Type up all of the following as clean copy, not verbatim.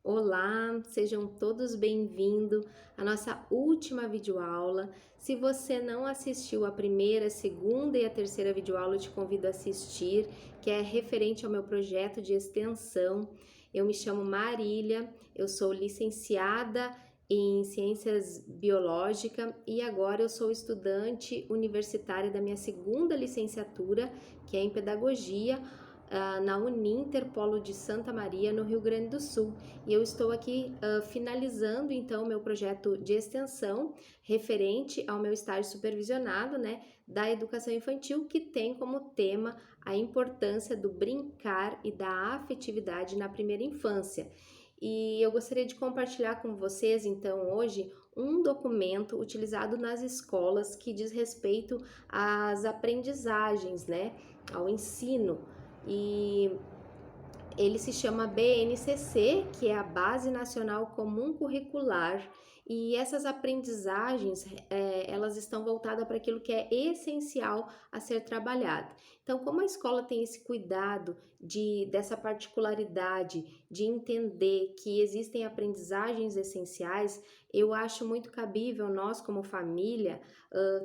Olá, sejam todos bem-vindos à nossa última videoaula. Se você não assistiu a primeira, a segunda e a terceira videoaula, eu te convido a assistir, que é referente ao meu projeto de extensão. Eu me chamo Marília, eu sou licenciada em Ciências Biológicas e agora eu sou estudante universitária da minha segunda licenciatura, que é em Pedagogia, na Uninter Polo de Santa Maria, no Rio Grande do Sul. E eu estou aqui finalizando então meu projeto de extensão referente ao meu estágio supervisionado, né, da educação infantil, que tem como tema a importância do brincar e da afetividade na primeira infância. E eu gostaria de compartilhar com vocês então hoje um documento utilizado nas escolas que diz respeito às aprendizagens, né, ao ensino. E ele se chama BNCC, que é a Base Nacional Comum Curricular, e essas aprendizagens, elas estão voltadas para aquilo que é essencial a ser trabalhado. Então, como a escola tem esse cuidado dessa particularidade, de entender que existem aprendizagens essenciais, eu acho muito cabível nós, como família,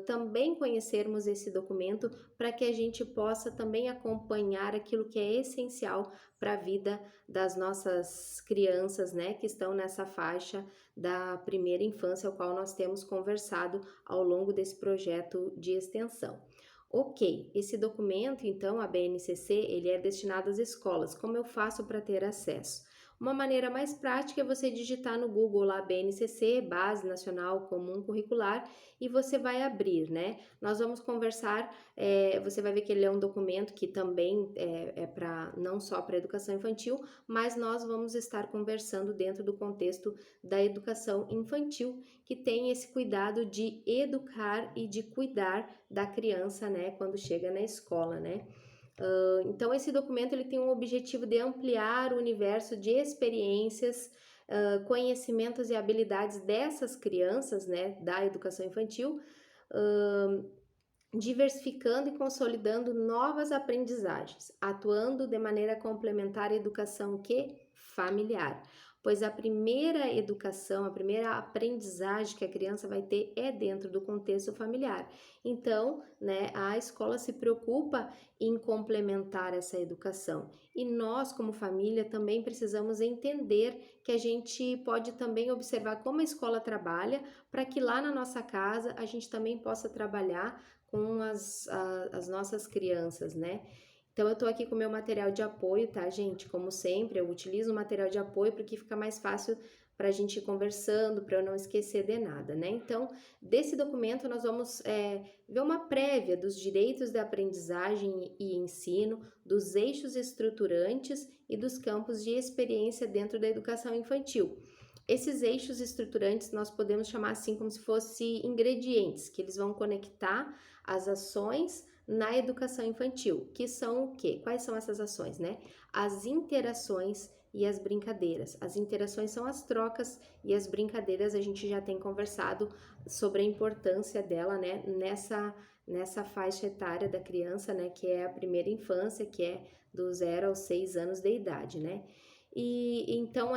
também conhecermos esse documento para que a gente possa também acompanhar aquilo que é essencial para a vida das nossas crianças, né, que estão nessa faixa da primeira infância, ao qual nós temos conversado ao longo desse projeto de extensão. Ok, esse documento, então, a BNCC, ele é destinado às escolas. Como eu faço para ter acesso? Uma maneira mais prática é você digitar no Google lá BNCC, Base Nacional Comum Curricular, e você vai abrir, né? Nós vamos conversar, você vai ver que ele é um documento que também é para não só para educação infantil, mas nós vamos estar conversando dentro do contexto da educação infantil, que tem esse cuidado de educar e de cuidar da criança, né, quando chega na escola, né? Então, esse documento ele tem um objetivo de ampliar o universo de experiências, conhecimentos e habilidades dessas crianças, né, da educação infantil, diversificando e consolidando novas aprendizagens, atuando de maneira complementar à educação familiar, pois a primeira educação, a primeira aprendizagem que a criança vai ter é dentro do contexto familiar. Então, né, a escola se preocupa em complementar essa educação. E nós, como família, também precisamos entender que a gente pode também observar como a escola trabalha, para que lá na nossa casa a gente também possa trabalhar com as nossas crianças, né? Então, eu tô aqui com o meu material de apoio, tá, gente? Como sempre, eu utilizo o material de apoio porque fica mais fácil para a gente ir conversando, para eu não esquecer de nada, né? Então, desse documento, nós vamos ver uma prévia dos direitos da aprendizagem e ensino, dos eixos estruturantes e dos campos de experiência dentro da educação infantil. Esses eixos estruturantes nós podemos chamar assim como se fossem ingredientes, que eles vão conectar as ações na educação infantil, que são o quê? Quais são essas ações, né? As interações e as brincadeiras. As interações são as trocas e as brincadeiras a gente já tem conversado sobre a importância dela, né? Nessa faixa etária da criança, né? Que é a primeira infância, que é do 0 aos 6 anos de idade, né? E então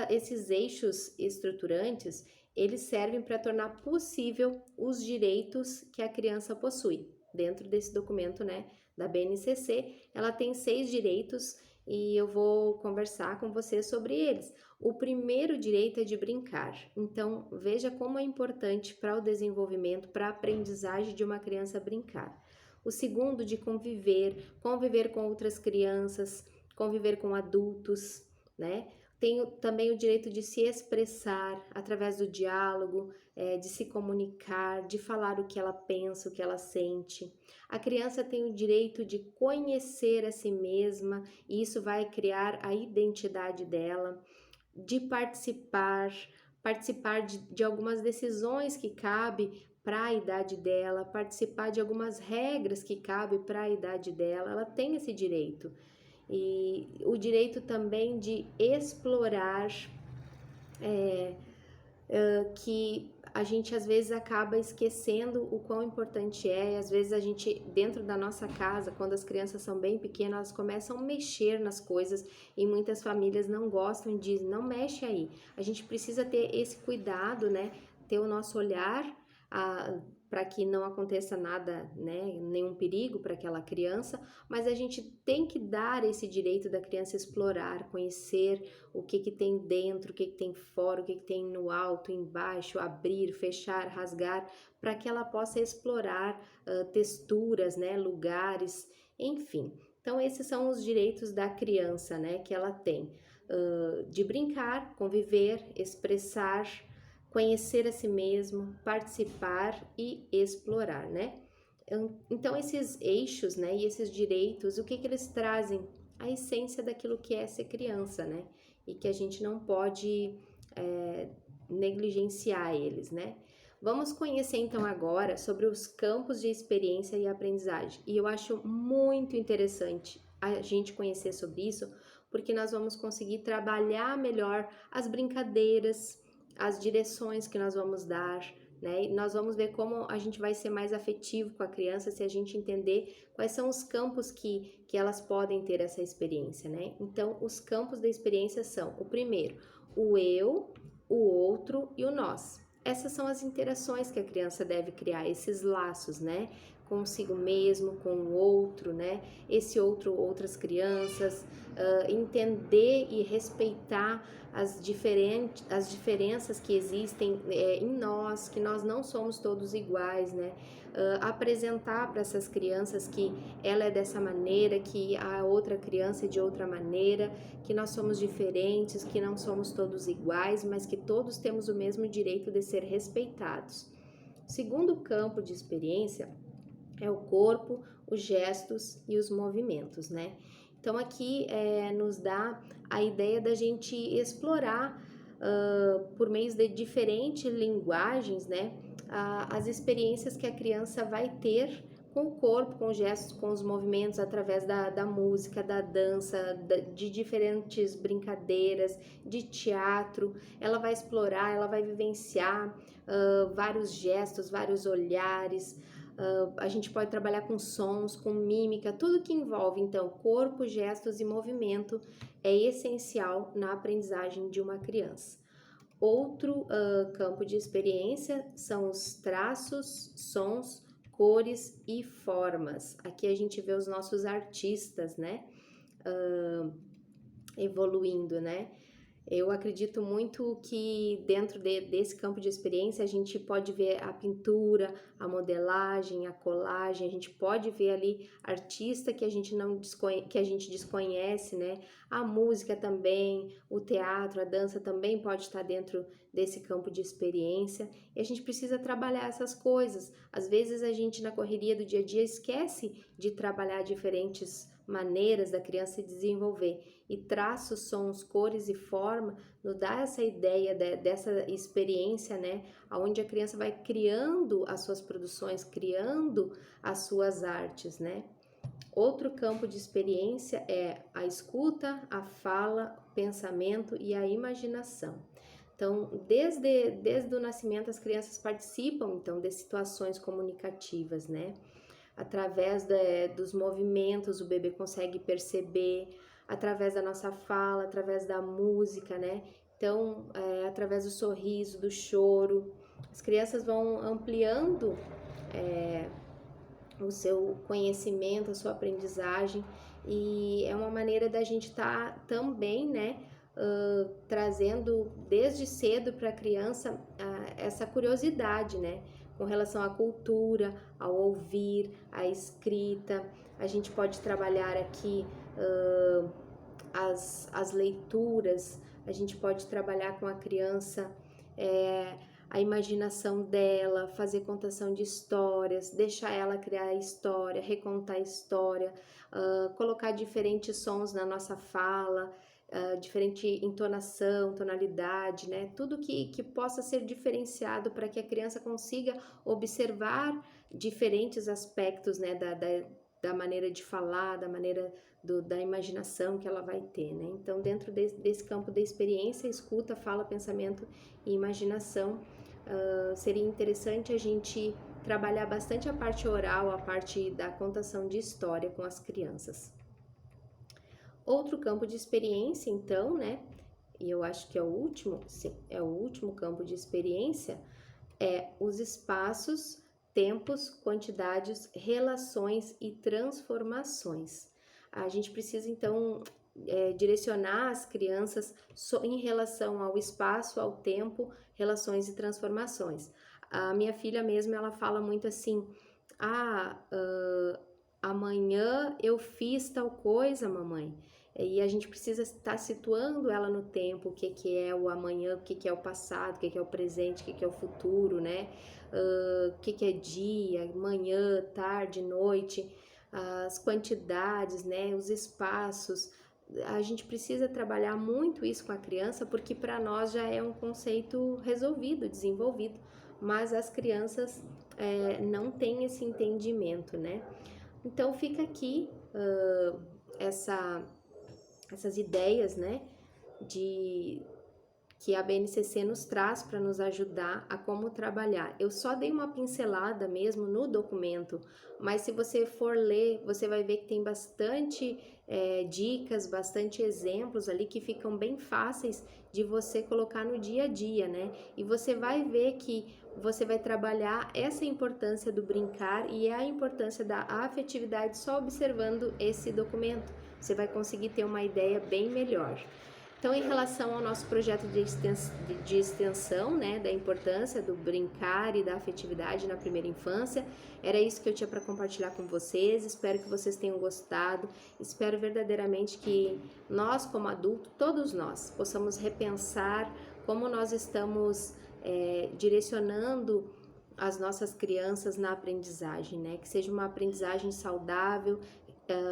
esses eixos estruturantes, eles servem para tornar possível os direitos que a criança possui. Dentro desse documento, né, da BNCC, ela tem 6 direitos e eu vou conversar com você sobre eles. O primeiro direito é de brincar. Então, veja como é importante para o desenvolvimento, para a aprendizagem de uma criança brincar. O segundo, de conviver com outras crianças, conviver com adultos, né? Tem também o direito de se expressar através do diálogo, de se comunicar, de falar o que ela pensa, o que ela sente. A criança tem o direito de conhecer a si mesma, e isso vai criar a identidade dela, de participar de algumas decisões que cabe para a idade dela, participar de algumas regras que cabe para a idade dela. Ela tem esse direito. E o direito também de explorar que a gente às vezes acaba esquecendo o quão importante é, e às vezes a gente, dentro da nossa casa, quando as crianças são bem pequenas, elas começam a mexer nas coisas e muitas famílias não gostam e dizem, não mexe aí. A gente precisa ter esse cuidado, né? Ter o nosso olhar para que não aconteça nada, né? Nenhum perigo para aquela criança, mas a gente tem que dar esse direito da criança explorar, conhecer o que tem dentro, o que tem fora, o que tem no alto, embaixo, abrir, fechar, rasgar, para que ela possa explorar texturas, né, lugares, enfim. Então, esses são os direitos da criança, né, que ela tem, de brincar, conviver, expressar, conhecer a si mesmo, participar e explorar, né? Então, esses eixos, né, e esses direitos, o que eles trazem? A essência daquilo que é ser criança, né? E que a gente não pode negligenciar eles, né? Vamos conhecer então agora sobre os campos de experiência e aprendizagem. E eu acho muito interessante a gente conhecer sobre isso, porque nós vamos conseguir trabalhar melhor as brincadeiras, as direções que nós vamos dar, né? E nós vamos ver como a gente vai ser mais afetivo com a criança se a gente entender quais são os campos que elas podem ter essa experiência, né? Então, os campos da experiência são, o primeiro, o eu, o outro e o nós. Essas são as interações que a criança deve criar, esses laços, né? Consigo mesmo, com o outro, né? Esse outro, outras crianças, entender e respeitar as diferenças que existem em nós, que nós não somos todos iguais, né? Apresentar para essas crianças que ela é dessa maneira, que a outra criança é de outra maneira, que nós somos diferentes, que não somos todos iguais, mas que todos temos o mesmo direito de ser respeitados. O segundo campo de experiência é o corpo, os gestos e os movimentos, né? Então aqui nos dá a ideia da gente explorar por meio de diferentes linguagens, né? As experiências que a criança vai ter com o corpo, com os gestos, com os movimentos, através da música, da dança, de diferentes brincadeiras, de teatro. Ela vai explorar, ela vai vivenciar vários gestos, vários olhares. A gente pode trabalhar com sons, com mímica, tudo que envolve, então, corpo, gestos e movimento é essencial na aprendizagem de uma criança. Outro campo de experiência são os traços, sons, cores e formas. Aqui a gente vê os nossos artistas, né, evoluindo, né? Eu acredito muito que dentro desse campo de experiência a gente pode ver a pintura, a modelagem, a colagem, a gente pode ver ali artista que a gente que a gente desconhece, né? A música também, o teatro, a dança também pode estar dentro desse campo de experiência e a gente precisa trabalhar essas coisas. Às vezes a gente na correria do dia a dia esquece de trabalhar diferentes maneiras da criança se desenvolver. E traços, sons, cores e forma nos dá essa ideia dessa experiência, né? Onde a criança vai criando as suas produções, criando as suas artes, né? Outro campo de experiência é a escuta, a fala, o pensamento e a imaginação. Então, desde o nascimento, as crianças participam, então, de situações comunicativas, né? Através dos movimentos, o bebê consegue perceber, através da nossa fala, através da música, né? Então, através do sorriso, do choro, as crianças vão ampliando o seu conhecimento, a sua aprendizagem, e é uma maneira da gente estar também, né, trazendo desde cedo para a criança essa curiosidade, né, com relação à cultura, ao ouvir, à escrita. A gente pode trabalhar aqui as leituras, a gente pode trabalhar com a criança a imaginação dela, fazer contação de histórias, deixar ela criar a história, recontar a história, colocar diferentes sons na nossa fala, diferente entonação, tonalidade, né? Tudo que possa ser diferenciado para que a criança consiga observar diferentes aspectos, né, da maneira de falar, da maneira da imaginação que ela vai ter, né? Então, dentro desse campo da experiência, escuta, fala, pensamento e imaginação, seria interessante a gente trabalhar bastante a parte oral, a parte da contação de história com as crianças. Outro campo de experiência, então, né? E eu acho que é o último, sim, é o último campo de experiência, é os espaços, tempos, quantidades, relações e transformações. A gente precisa, então, direcionar as crianças em relação ao espaço, ao tempo, relações e transformações. A minha filha mesmo, ela fala muito assim, amanhã eu fiz tal coisa, mamãe. E a gente precisa estar situando ela no tempo, o que é o amanhã, o que é o passado, o que é o presente, o que é o futuro, né? O que é dia, manhã, tarde, noite, as quantidades, né? Os espaços. A gente precisa trabalhar muito isso com a criança, porque para nós já é um conceito resolvido, desenvolvido, mas as crianças não têm esse entendimento, né? Então fica aqui essas ideias, né, de que a BNCC nos traz para nos ajudar a como trabalhar. Eu só dei uma pincelada mesmo no documento, mas se você for ler, você vai ver que tem bastante dicas, bastante exemplos ali que ficam bem fáceis de você colocar no dia a dia, né? E você vai ver que você vai trabalhar essa importância do brincar e a importância da afetividade só observando esse documento. Você vai conseguir ter uma ideia bem melhor. Então, em relação ao nosso projeto de extensão, né, da importância do brincar e da afetividade na primeira infância, era isso que eu tinha para compartilhar com vocês. Espero que vocês tenham gostado. Espero verdadeiramente que nós, como adultos, todos nós, possamos repensar como nós estamos direcionando as nossas crianças na aprendizagem, né? Que seja uma aprendizagem saudável,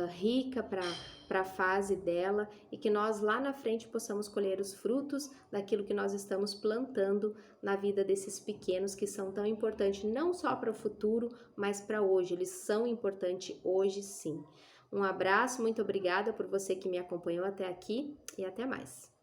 rica para a fase dela e que nós lá na frente possamos colher os frutos daquilo que nós estamos plantando na vida desses pequenos que são tão importantes não só para o futuro, mas para hoje. Eles são importantes hoje sim. Um abraço, muito obrigada por você que me acompanhou até aqui e até mais.